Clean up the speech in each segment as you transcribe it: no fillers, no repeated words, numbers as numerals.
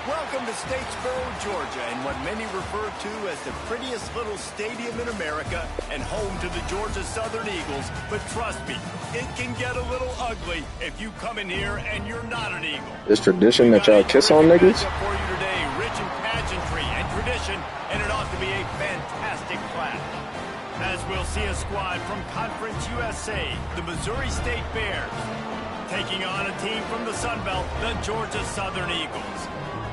Welcome to Statesboro, Georgia, and what many refer to as the prettiest little stadium in America and home to the Georgia Southern Eagles. But trust me, it can get a little ugly if you come in here and you're not an Eagle. It's tradition that y'all kiss on niggas? For you today, rich in pageantry and tradition, and it ought to be a fantastic clash. As we'll see a squad from Conference USA, the Missouri State Bears, taking on a team from the Sun Belt, the Georgia Southern Eagles.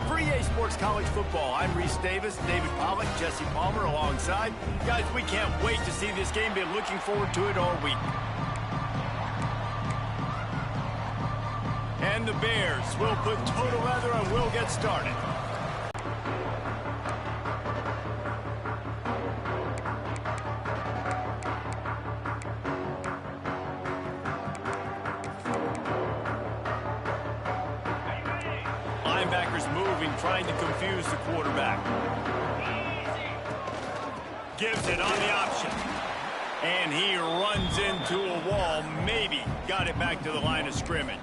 For EA Sports College Football, I'm Reese Davis, David Pollack, Jesse Palmer alongside. Guys, we can't wait to see this game. Been looking forward to it all week. And the Bears will put total leather and we'll get started. Linebackers moving, trying to confuse the quarterback. Gives it on the option. And he runs into a wall. Maybe got it back to the line of scrimmage.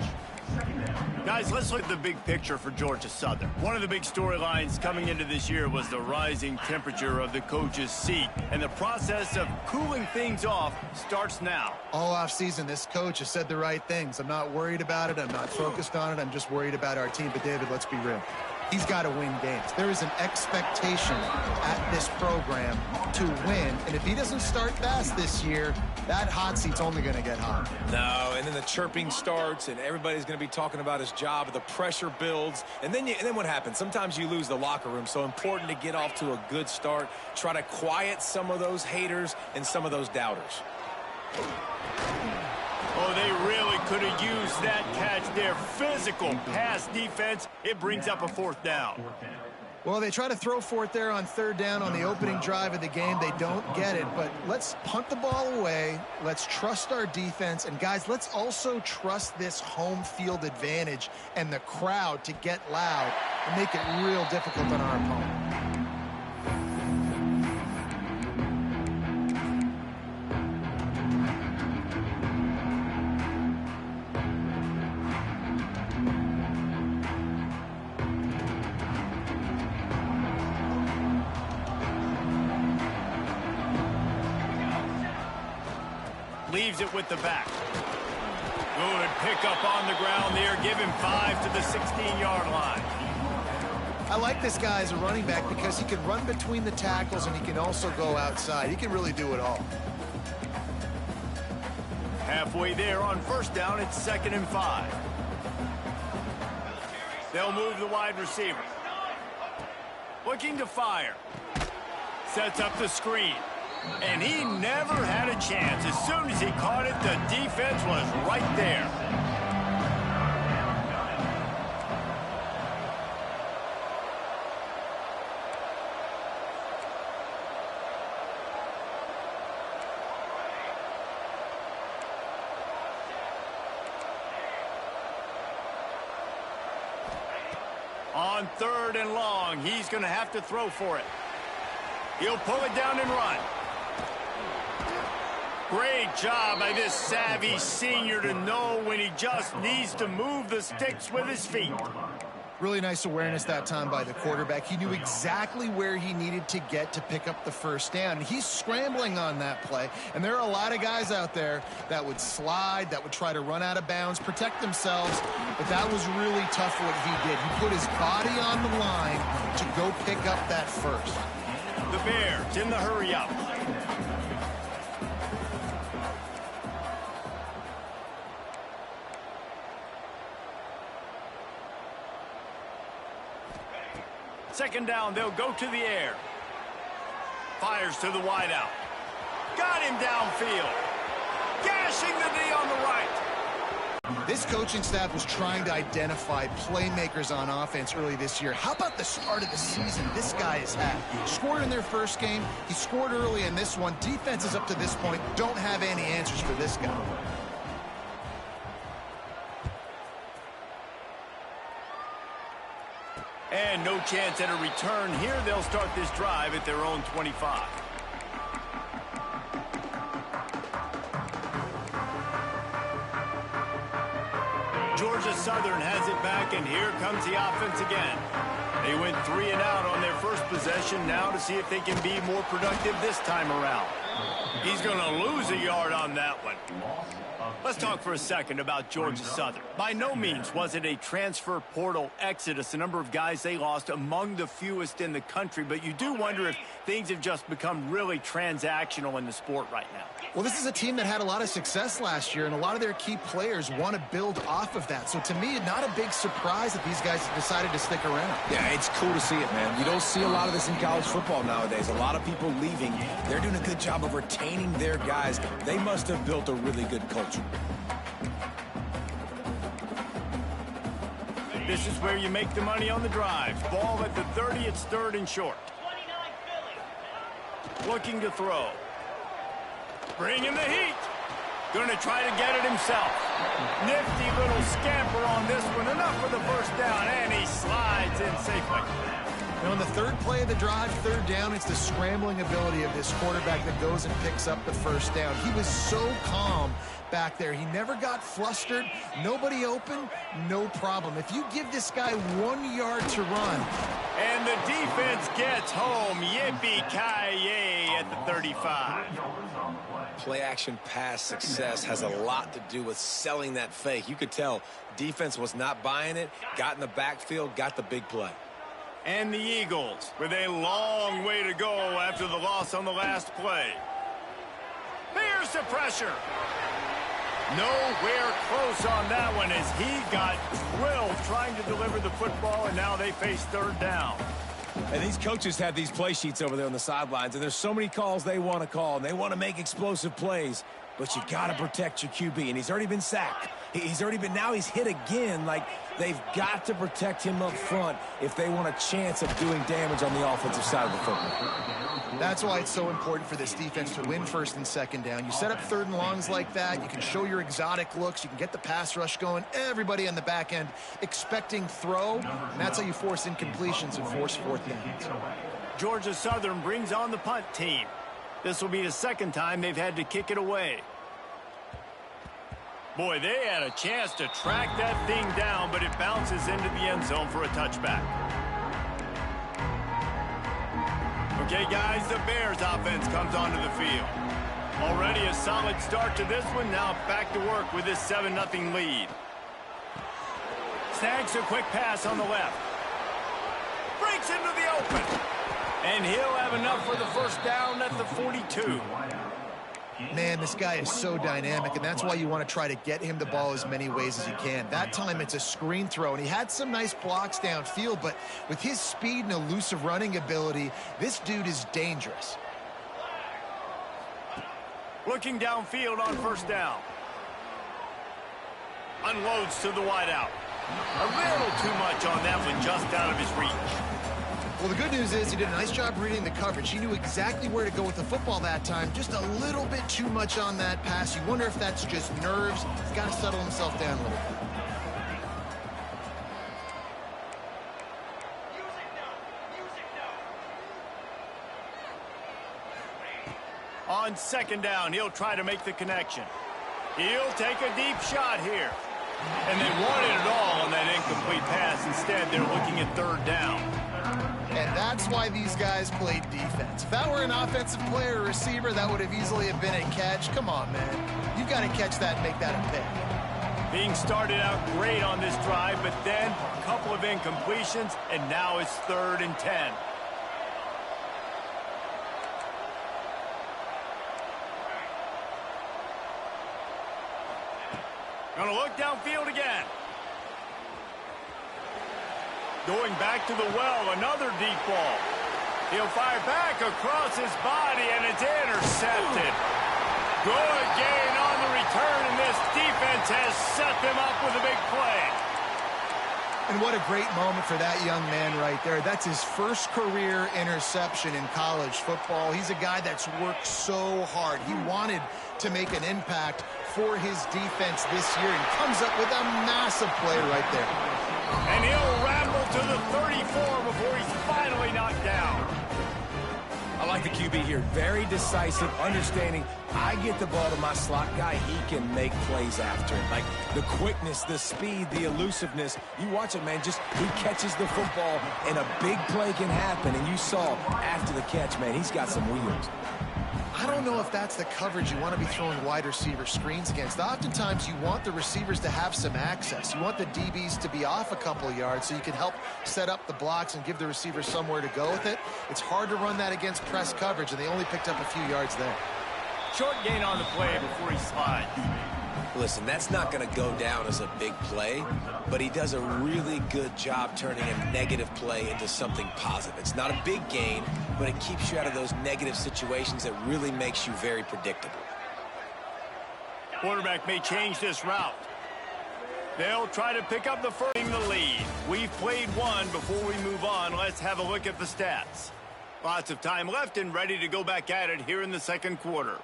Guys, let's look at the big picture for Georgia Southern. One of the big storylines coming into this year was the rising temperature of the coach's seat. And the process of cooling things off starts now. All offseason, this coach has said the right things. I'm not worried about it. I'm not focused on it. I'm just worried about our team. But, David, let's be real. He's got to win games. There is an expectation at this program to win. And if he doesn't start fast this year, that hot seat's only going to get hot. No, and then the chirping starts, and everybody's going to be talking about his job. The pressure builds, and then what happens? Sometimes you lose the locker room. So important to get off to a good start. Try to quiet some of those haters and some of those doubters. Oh, they really could have used that catch there. Physical pass defense. It brings up a fourth down. Well, they try to throw for it there on third down on the opening drive of the game. They don't get it, but let's punt the ball away. Let's trust our defense. And, guys, let's also trust this home field advantage and the crowd to get loud and make it real difficult on our opponent. Leaves it with the back. Good pickup on the ground there. Give him 5 to the 16-yard line. I like this guy as a running back because he can run between the tackles and he can also go outside. He can really do it all. Halfway there on first down, it's 2nd and 5. They'll move the wide receiver. Looking to fire. Sets up the screen. And he never had a chance. As soon as he caught it, the defense was right there. On 3rd and long, he's going to have to throw for it. He'll pull it down and run. Great job by this savvy senior to know when he just needs to move the sticks with his feet. Really nice awareness that time by the quarterback. He knew exactly where he needed to get to pick up the first down. He's scrambling on that play, and there are a lot of guys out there that would slide, that would try to run out of bounds, protect themselves, but that was really tough what he did. He put his body on the line to go pick up that first. The Bears in the hurry-up. Second down, they'll go to the air. Fires to the wideout. Got him downfield. Gashing the knee on the right. This coaching staff was trying to identify playmakers on offense early this year. How about the start of the season this guy has had? Scored in their first game. He scored early in this one. Defenses up to this point don't have any answers for this guy. And no chance at a return here. They'll start this drive at their own 25. Georgia Southern has it back, and here comes the offense again. They went 3 and out on their first possession. Now to see if they can be more productive this time around. He's going to lose a yard on that one. Let's talk for a second about Georgia Southern. By no means was it a transfer portal exodus. The number of guys they lost among the fewest in the country. But you do wonder if things have just become really transactional in the sport right now. Well, this is a team that had a lot of success last year, and a lot of their key players want to build off of that. So to me, not a big surprise that these guys have decided to stick around. Yeah, it's cool to see it, man. You don't see a lot of this in college football nowadays. A lot of people leaving. They're doing a good job of retaining their guys. They must have built a really good culture. This is where you make the money on the drive. Ball at the 30, it's 3rd and short. Looking to throw. Bringing the heat. Going to try to get it himself. Nifty little scamper on this one. Enough for the first down, and he slides in safely. And on the 3rd play of the drive, 3rd down, it's the scrambling ability of this quarterback that goes and picks up the first down. He was so calm back there. He never got flustered. Nobody open, no problem. If you give this guy 1 yard to run. And the defense gets home. Yippee-ki-yay at the 35. Play-action pass success has a lot to do with selling that fake. You could tell defense was not buying it, got in the backfield, got the big play. And the Eagles with a long way to go after the loss on the last play. Here's the pressure. Nowhere close on that one as he got thrilled trying to deliver the football, and now they face 3rd down. And these coaches have these play sheets over there on the sidelines, and there's so many calls they want to call, and they want to make explosive plays. But you got to protect your QB, and he's already been sacked. Now he's hit again. Like, they've got to protect him up front if they want a chance of doing damage on the offensive side of the football. That's why it's so important for this defense to win 1st and 2nd down. You set up 3rd and longs like that. You can show your exotic looks. You can get the pass rush going. Everybody on the back end expecting throw, and that's how you force incompletions and force 4th downs. Georgia Southern brings on the punt team. This will be the 2nd time they've had to kick it away. Boy, they had a chance to track that thing down, but it bounces into the end zone for a touchback. Okay, guys, the Bears offense comes onto the field. Already a solid start to this one. Now back to work with this 7-0 lead. Snags a quick pass on the left. Breaks into the open. And he'll have enough for the first down at the 42. Man, this guy is so dynamic, and that's why you want to try to get him the ball as many ways as you can. That time it's a screen throw, and he had some nice blocks downfield, but with his speed and elusive running ability, this dude is dangerous. Looking downfield on 1st down. Unloads to the wideout. A little too much on that one, just out of his reach. Well, the good news is he did a nice job reading the coverage. He knew exactly where to go with the football that time. Just a little bit too much on that pass. You wonder if that's just nerves. He's got to settle himself down a little bit. On 2nd down, he'll try to make the connection. He'll take a deep shot here. And they wanted it all on that incomplete pass. Instead, they're looking at 3rd down. And that's why these guys played defense. If that were an offensive player or receiver, that would have easily have been a catch. Come on, man. You've got to catch that and make that a pick. Being started out great on this drive, but then a couple of incompletions, and now it's 3rd and 10. Gonna look downfield again. Going back to the well, another deep ball. He'll fire back across his body, and it's intercepted. Good gain on the return, and this defense has set them up with a big play. And what a great moment for that young man right there. That's his first career interception in college football. He's a guy that's worked so hard. He wanted to make an impact for his defense this year and comes up with a massive play right there. And he'll ramble to the 34 before he's finally knocked down. I like the QB here. Very decisive, understanding I get the ball to my slot guy, he can make plays after it. Like the quickness, the speed, the elusiveness. You watch it, man, just he catches the football and a big play can happen. And you saw after the catch, man, he's got some wheels. I don't know if that's the coverage you want to be throwing wide receiver screens against. Oftentimes, you want the receivers to have some access. You want the DBs to be off a couple of yards so you can help set up the blocks and give the receivers somewhere to go with it. It's hard to run that against press coverage, and they only picked up a few yards there. Short gain on the play before he slides. Listen, that's not going to go down as a big play, but he does a really good job turning a negative play into something positive. It's not a big gain, but it keeps you out of those negative situations that really makes you very predictable. Quarterback may change this route. They'll try to pick up the first in the lead. We've played one. Before we move on, let's have a look at the stats. Lots of time left and ready to go back at it here in the second quarter.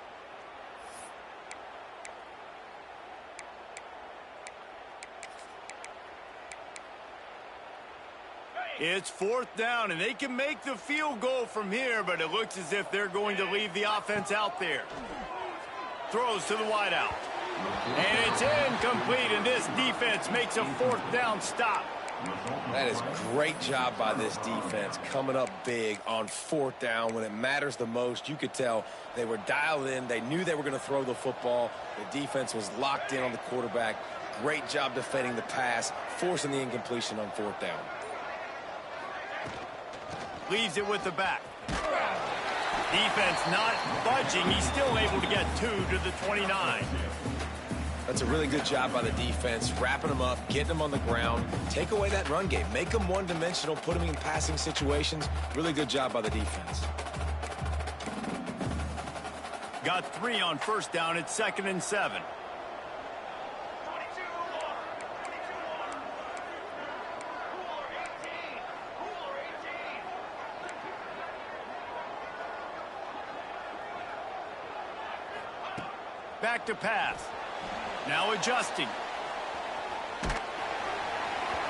It's fourth down, and they can make the field goal from here, but it looks as if they're going to leave the offense out there. Throws to the wideout. And it's incomplete, and this defense makes a fourth down stop. That is great job by this defense, coming up big on fourth down when it matters the most. You could tell they were dialed in. They knew they were going to throw the football. The defense was locked in on the quarterback. Great job defending the pass, forcing the incompletion on fourth down. Leaves it with the back. Defense not budging. He's still able to get 2 to the 29. That's a really good job by the defense, wrapping them up, getting them on the ground. Take away that run game. Make them one-dimensional, put them in passing situations. Really good job by the defense. Got 3 on first down. It's 2nd and 7. Back to pass. Now adjusting.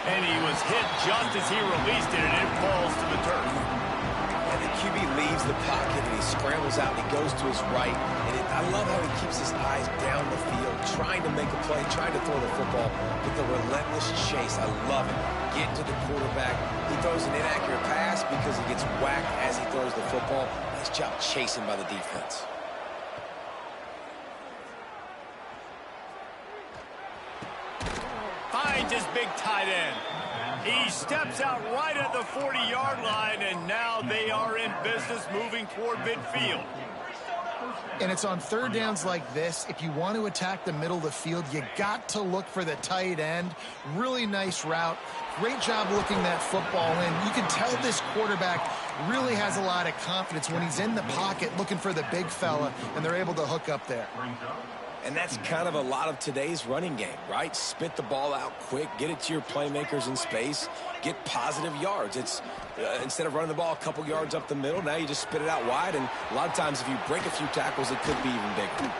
And he was hit just as he released it, and it falls to the turf. And the QB leaves the pocket, and he scrambles out, and he goes to his right. And I love how he keeps his eyes down the field, trying to make a play, trying to throw the football with the relentless chase. I love it. Getting to the quarterback. He throws an inaccurate pass because he gets whacked as he throws the football. Nice job chasing by the defense. Finds his big tight end. He steps out right at the 40-yard line, and now they are in business moving toward midfield. And it's on third downs like this. If you want to attack the middle of the field, you got to look for the tight end. Really nice route. Great job looking that football in. You can tell this quarterback really has a lot of confidence when he's in the pocket looking for the big fella, and they're able to hook up there. And that's kind of a lot of today's running game, right? Spit the ball out quick, get it to your playmakers in space, get positive yards. It's instead of running the ball a couple yards up the middle, now you just spit it out wide, and a lot of times if you break a few tackles, it could be even bigger.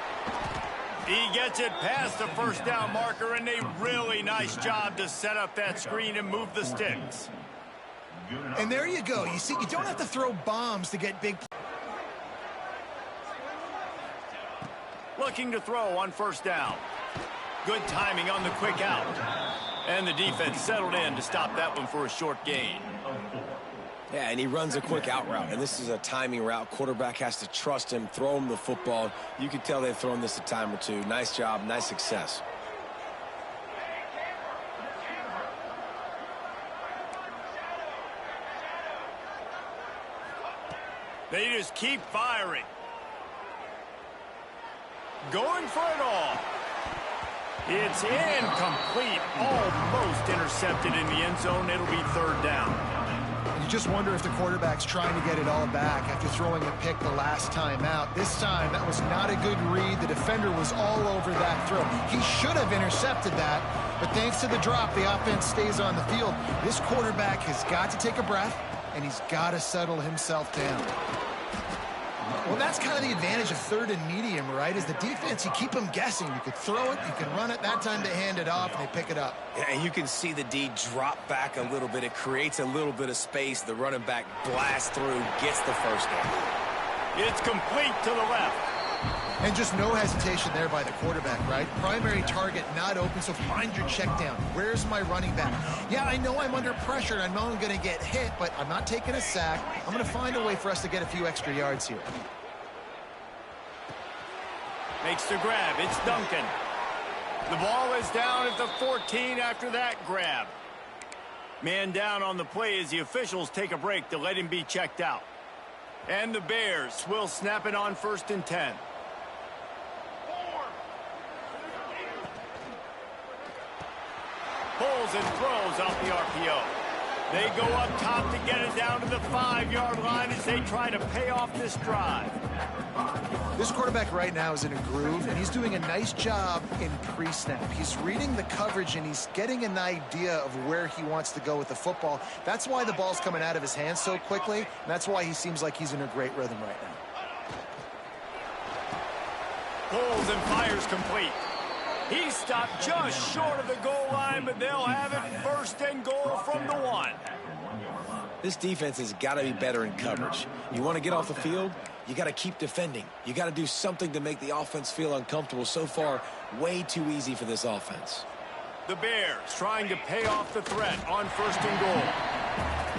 He gets it past the first down marker, and a really nice job to set up that screen and move the sticks. And there you go. You see, you don't have to throw bombs to get big. Looking to throw on first down. Good timing on the quick out. And the defense settled in to stop that one for a short gain. Yeah, and he runs a quick out route, and this is a timing route. Quarterback has to trust him, throw him the football. You can tell they've thrown this a time or two. Nice job, nice success. They just keep firing. Going for it all. It's incomplete. Almost intercepted in the end zone. It'll be third down. You just wonder if the quarterback's trying to get it all back after throwing a pick the last time out. This time, that was not a good read. The defender was all over that throw. He should have intercepted that, but thanks to the drop, the offense stays on the field. This quarterback has got to take a breath, and he's got to settle himself down. Well, that's kind of the advantage of third and medium, right? Is the defense, you keep them guessing. You could throw it, you can run it. That time they hand it off, and they pick it up. Yeah, and you can see the D drop back a little bit. It creates a little bit of space. The running back blasts through, gets the first down. It's complete to the left. And just no hesitation there by the quarterback, right? Primary target not open, so find your check down. Where's my running back? Yeah, I know I'm under pressure, and I know I'm going to get hit, but I'm not taking a sack. I'm going to find a way for us to get a few extra yards here. Makes the grab. It's Duncan. The ball is down at the 14 after that grab. Man down on the play as the officials take a break to let him be checked out. And the Bears will snap it on 1st and 10. Pulls and throws off the RPO. They go up top to get it down to the 5-yard line as they try to pay off this drive. This quarterback right now is in a groove, and he's doing a nice job in pre-snap. He's reading the coverage, and he's getting an idea of where he wants to go with the football. That's why the ball's coming out of his hands so quickly, and that's why he seems like he's in a great rhythm right now. Pulls and fires complete. He stopped just short of the goal line, but they'll have it 1st and goal from the 1. This defense has got to be better in coverage. You want to get off the field, you got to keep defending. You got to do something to make the offense feel uncomfortable. So far, way too easy for this offense. The Bears trying to pay off the threat on 1st and goal.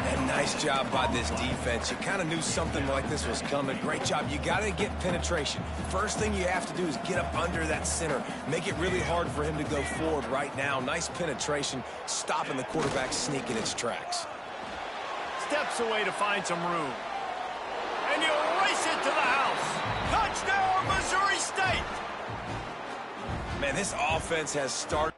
And nice job by this defense. You kind of knew something like this was coming. Great job. You got to get penetration. First thing you have to do is get up under that center. Make it really hard for him to go forward right now. Nice penetration, stopping the quarterback sneak in its tracks. Steps away to find some room. And he'll race it to the house. Touchdown, Missouri State! Man, this offense has started